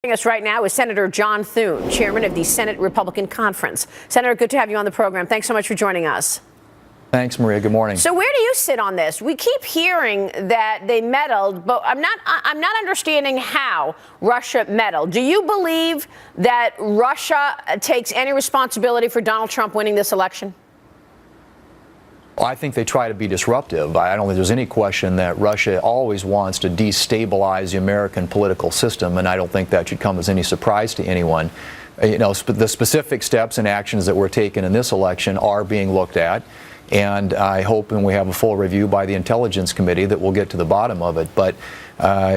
Joining us right now is Senator John Thune, chairman of the Senate Republican Conference. Senator, good to have you on the program. Thanks so much for joining us. Thanks, Maria. Good morning. So where do you sit on this? We keep hearing that they meddled, but I'm not understanding how Russia meddled. Do you believe that Russia takes any responsibility for Donald Trump winning this election? Well, I think they try to be disruptive. I don't think there's any question that Russia always wants to destabilize the American political system, and I don't think that should come as any surprise to anyone. You know, the specific steps and actions that were taken in this election are being looked at, and I hope when we have a full review by the Intelligence Committee that we'll get to the bottom of it. But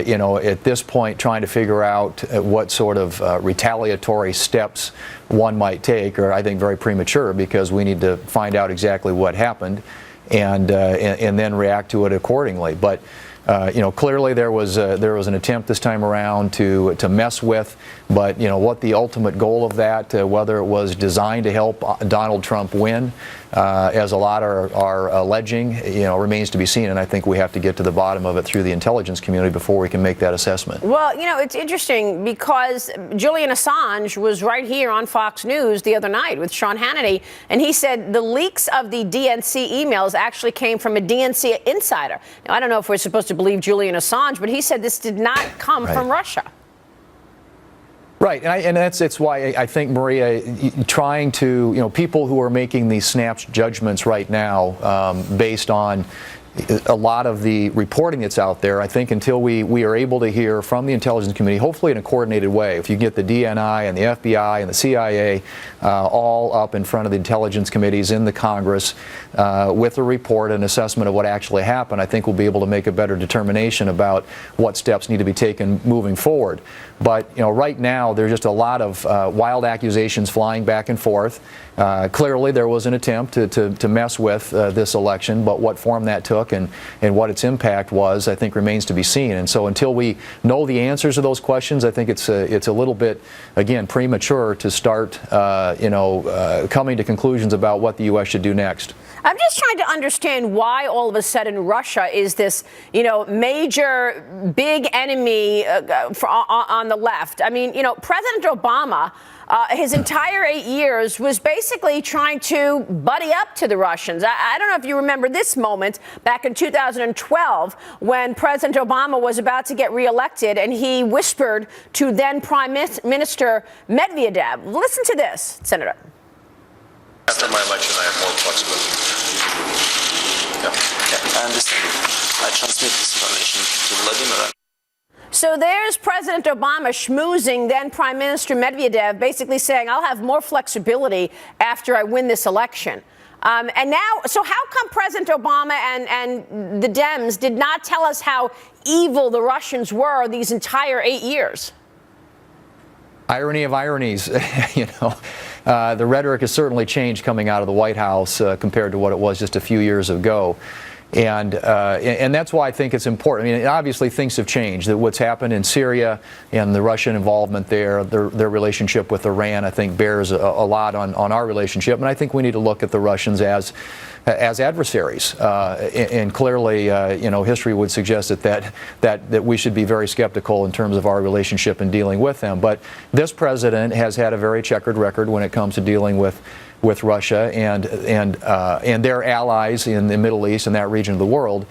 you know, at this point, trying to figure out what sort of retaliatory steps one might take are, I think, very premature, because we need to find out exactly what happened and then react to it accordingly. But you know, clearly there was an attempt this time around to mess with, but you know what the ultimate goal of that, whether it was designed to help Donald Trump win, as a lot are alleging, you know, remains to be seen. And I think we have to get to the bottom of it through the intelligence community before we can make that assessment. Well, you know, it's interesting because Julian Assange was right here on Fox News the other night with Sean Hannity, and he said the leaks of the DNC emails actually came from a DNC insider. Now, I don't know if we're supposed to believe Julian Assange, but he said this did not come from Russia. Right, and it's why I think, Maria, trying to, you know, people who are making these snap judgments right now based on a lot of the reporting that's out there, I think until we are able to hear from the Intelligence Committee, hopefully in a coordinated way, if you get the DNI and the FBI and the CIA all up in front of the Intelligence Committees in the Congress with a report and assessment of what actually happened, I think we'll be able to make a better determination about what steps need to be taken moving forward. But you know, right now there's just a lot of wild accusations flying back and forth. Clearly there was an attempt to mess with this election, but what form that took and what its impact was, I think, remains to be seen. And so until we know the answers to those questions, I think it's a little bit, again, premature to start coming to conclusions about what the U.S. should do next. I'm just trying to understand why all of a sudden Russia is this, you know, major big enemy on the left. I mean, you know, President Obama, his entire 8 years was basically trying to buddy up to the Russians. I don't know if you remember this moment back in 2012 when President Obama was about to get reelected and he whispered to then Prime Minister Medvedev. Listen to this, Senator. After my election, I have more flexibility. Yeah, I understand. I transmit this information to Vladimir. So there's President Obama schmoozing then Prime Minister Medvedev, basically saying, I'll have more flexibility after I win this election. And now, so how come President Obama and the Dems did not tell us how evil the Russians were these entire 8 years? Irony of ironies, you know. The rhetoric has certainly changed coming out of the White House compared to what it was just a few years ago. And that's why I think it's important. I mean, obviously things have changed. That what's happened in Syria and the Russian involvement there, their relationship with Iran, I think bears a lot on our relationship. And I think we need to look at the Russians as adversaries. And clearly, you know, history would suggest that we should be very skeptical in terms of our relationship and dealing with them. But this president has had a very checkered record when it comes to dealing with Russia and their allies in the Middle East and that region of the world.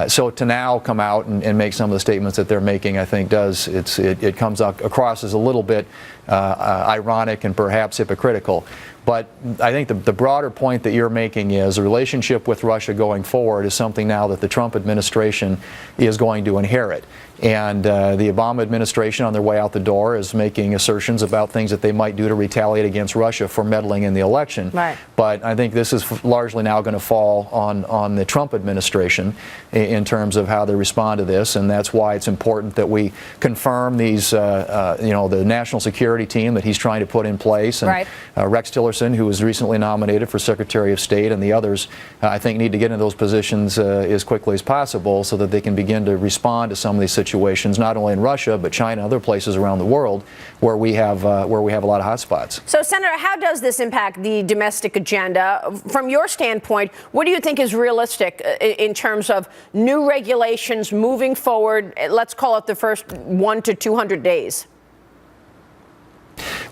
So to now come out and make some of the statements that they're making, I think it comes across as a little bit ironic and perhaps hypocritical. But I think the broader point that you're making is the relationship with Russia going forward is something now that the Trump administration is going to inherit. And the Obama administration on their way out the door is making assertions about things that they might do to retaliate against Russia for meddling in the election. Right. But I think this is largely now going to fall on the Trump administration in terms of how they respond to this. And that's why it's important that we confirm these, you know, the national security team that he's trying to put in place. And Rex Tillerson, who was recently nominated for Secretary of State, and the others, I think, need to get into those positions as quickly as possible so that they can begin to respond to some of these situations, not only in Russia, but China, other places around the world where we have a lot of hotspots. So, Senator, how does this impact the domestic agenda? From your standpoint, what do you think is realistic in terms of new regulations moving forward? Let's call it the first 1 to 200 days.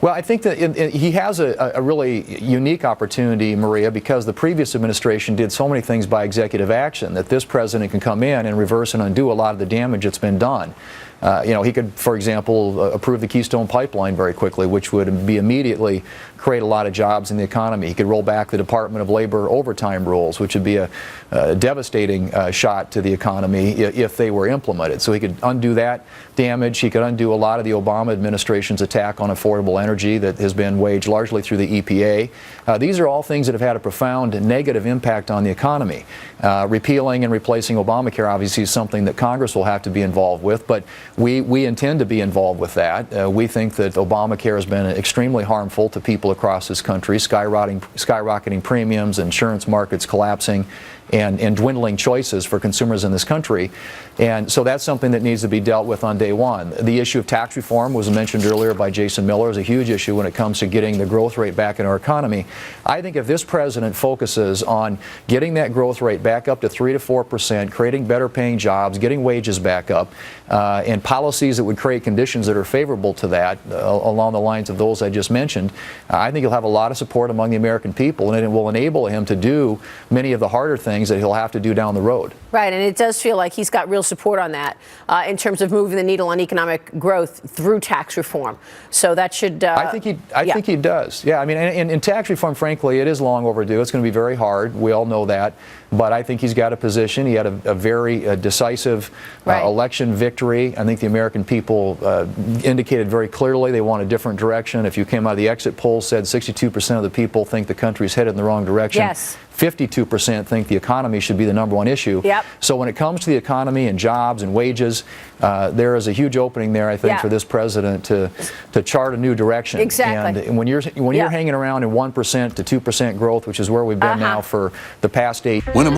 Well, I think that he has a really unique opportunity, Maria, because the previous administration did so many things by executive action that this president can come in and reverse and undo a lot of the damage that's been done. He could, for example, approve the Keystone Pipeline very quickly, which would be immediately create a lot of jobs in the economy. He could roll back the Department of Labor overtime rules, which would be a devastating shot to the economy if they were implemented. So he could undo that damage. He could undo a lot of the Obama administration's attack on affordable energy that has been waged largely through the EPA. These are all things that have had a profound negative impact on the economy. Repealing and replacing Obamacare obviously is something that Congress will have to be involved with, but we intend to be involved with that. We think that Obamacare has been extremely harmful to people across this country, skyrocketing premiums, insurance markets collapsing, and dwindling choices for consumers in this country. And so that's something that needs to be dealt with on day one. The issue of tax reform was mentioned earlier by Jason Miller is a huge issue when it comes to getting the growth rate back in our economy. I think if this president focuses on getting that growth rate back up to 3 to 4%, creating better paying jobs, getting wages back up, and policies that would create conditions that are favorable to that, along the lines of those I just mentioned, I think he'll have a lot of support among the American people, and it will enable him to do many of the harder things that he'll have to do down the road. Right, and it does feel like he's got real support on that in terms of moving the needle on economic growth through tax reform. So that should. I think he does. Yeah, I mean, and tax reform, frankly, it is long overdue. It's going to be very hard. We all know that. But I think he's got a position. He had a very decisive election victory. I think the American people indicated very clearly they want a different direction. If you came out of the exit polls, said 62% of the people think the country's headed in the wrong direction. Yes. 52% think the economy should be the number one issue. Yep. So when it comes to the economy and jobs and wages, there is a huge opening there, I think, for this president to chart a new direction. Exactly. And when you're hanging around in 1% to 2% growth, which is where we've been now for the past 8 years.